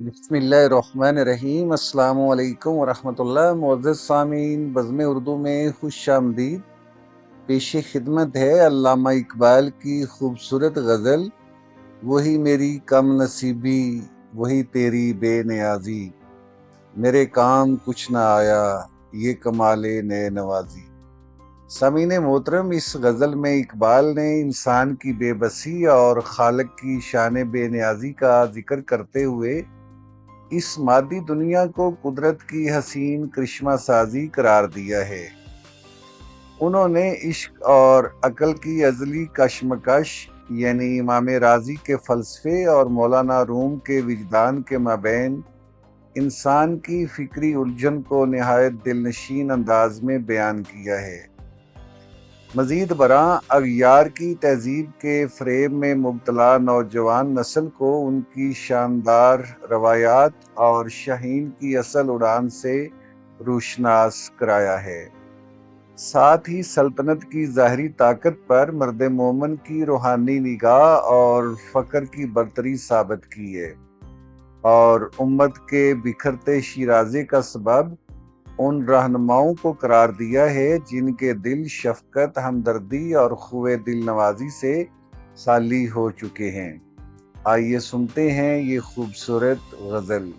بسم اللہ الرحمن الرحیم۔ السلام علیکم ورحمۃ اللہ۔ معزز سامعین، بزم اردو میں خوش آمدید۔ پیش خدمت ہے علامہ اقبال کی خوبصورت غزل وہی میری کم نصیبی وہی تیری بے نیازی، میرے کام کچھ نہ آیا یہ کمال نئے نوازی۔ سامعین محترم، اس غزل میں اقبال نے انسان کی بے بسی اور خالق کی شان بے نیازی کا ذکر کرتے ہوئے اس مادی دنیا کو قدرت کی حسین کرشمہ سازی قرار دیا ہے۔ انہوں نے عشق اور عقل کی ازلی کشمکش، یعنی امام رازی کے فلسفے اور مولانا روم کے وجدان کے مابین انسان کی فکری الجھن کو نہایت دلنشین انداز میں بیان کیا ہے۔ مزید برآں اغیار کی تہذیب کے فریب میں مبتلا نوجوان نسل کو ان کی شاندار روایات اور شاہین کی اصل اڑان سے روشناس کرایا ہے۔ ساتھ ہی سلطنت کی ظاہری طاقت پر مرد مومن کی روحانی نگاہ اور فقر کی برتری ثابت کی ہے، اور امت کے بکھرتے شیرازے کا سبب ان رہنماؤں کو قرار دیا ہے جن کے دل شفقت، ہمدردی اور خوے دل نوازی سے خالی ہو چکے ہیں۔ آئیے سنتے ہیں یہ خوبصورت غزل۔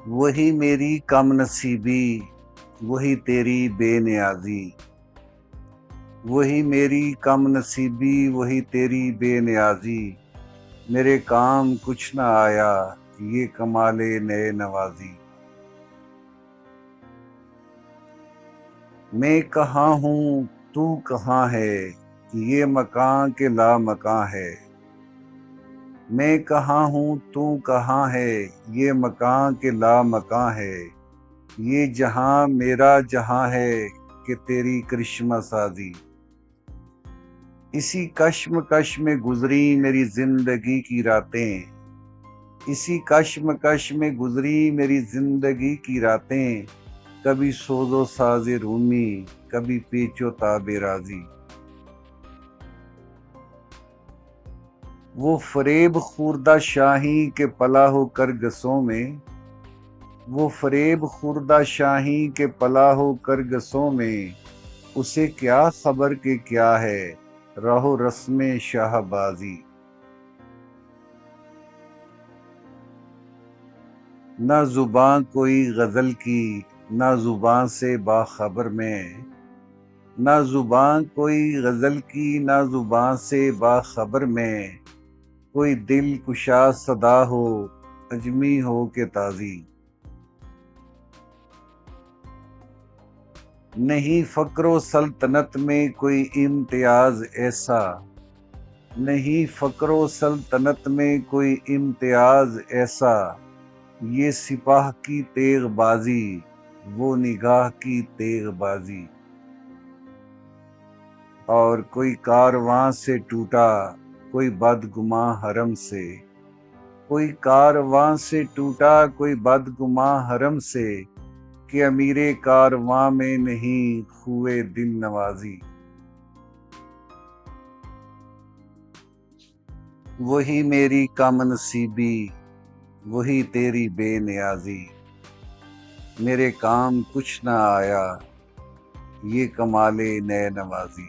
وہی میری کم نصیبی وہی تیری بے نیازی، وہی میری کم نصیبی وہی تیری بے نیازی، میرے کام کچھ نہ آیا یہ کمال نئے نوازی۔ میں کہاں ہوں تو کہاں ہے یہ مکان کے لا مکان ہے، میں کہاں ہوں تو کہاں ہے یہ مکان کے لا مکان ہے، یہ جہاں میرا جہاں ہے کہ تیری کرشمہ سازی۔ اسی کشمکش میں گزری میری زندگی کی راتیں، اسی کشمکش میں گزری میری زندگی کی راتیں، کبھی سوز و ساز رومی کبھی پیچ و تاب رازی۔ وہ فریب خوردہ شاہی کے پلا ہو کرگسوں میں، وہ فریب خوردہ شاہی کے پلا ہو کرگسوں میں، اسے کیا خبر کہ کیا ہے راہ و رسم شاہ بازی۔ نہ زباں کوئی غزل کی نہ زباں سے باخبر میں، نہ زباں کوئی غزل کی نہ زباں سے باخبر میں، کوئی دل کشا صدا ہو اجمی ہو کہ تازی۔ نہیں فقر و سلطنت میں کوئی امتیاز ایسا، نہیں فقر و سلطنت میں کوئی امتیاز ایسا، یہ سپاہ کی تیغ بازی وہ نگاہ کی تیغ بازی۔ اور کوئی کارواں سے ٹوٹا کوئی بدگماں حرم سے، کوئی کارواں سے ٹوٹا کوئی بدگماں حرم سے، کہ امیر کارواں میں نہیں خوئے دل نوازی۔ وہی میری کم نصیبی وہی تیری بے نیازی، میرے کام کچھ نہ آیا یہ کمال نئے نوازی۔